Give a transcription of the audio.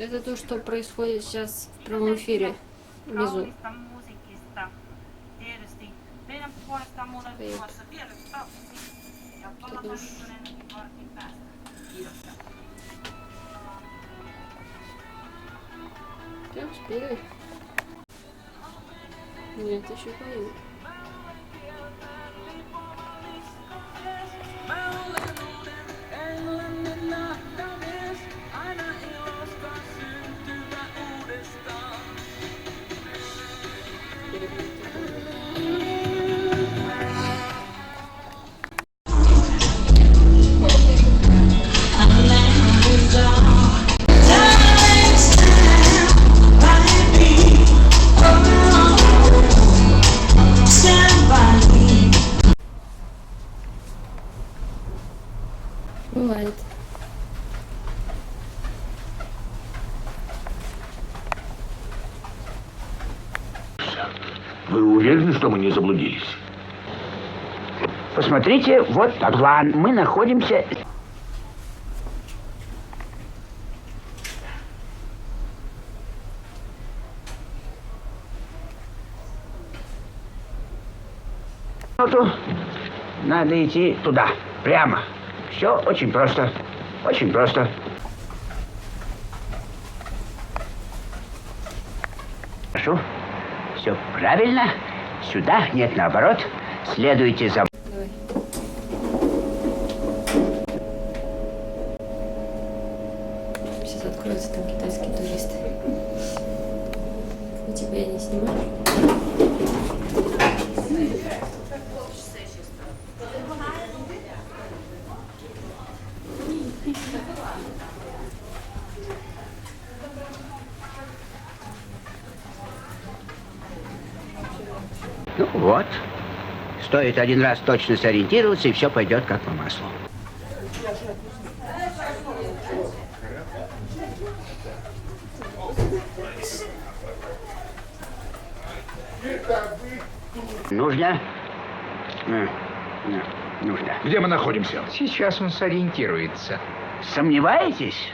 Это то, что происходит сейчас в прямом эфире внизу. Прям спели. Нет, еще поют. Бывает. Вы уверены, что мы не заблудились? Посмотрите, вот план. Мы находимся... Надо идти туда, прямо. Все очень просто, очень просто. Хорошо, все правильно. Сюда, нет, наоборот. Следуйте за... Давай. Сейчас откроются там китайские туристы. И тебя я не снимаю. Ну вот. Стоит один раз точно сориентироваться, и все пойдет как по маслу. Нужно? Нужно. Где мы находимся? Сейчас он сориентируется. Сомневаетесь?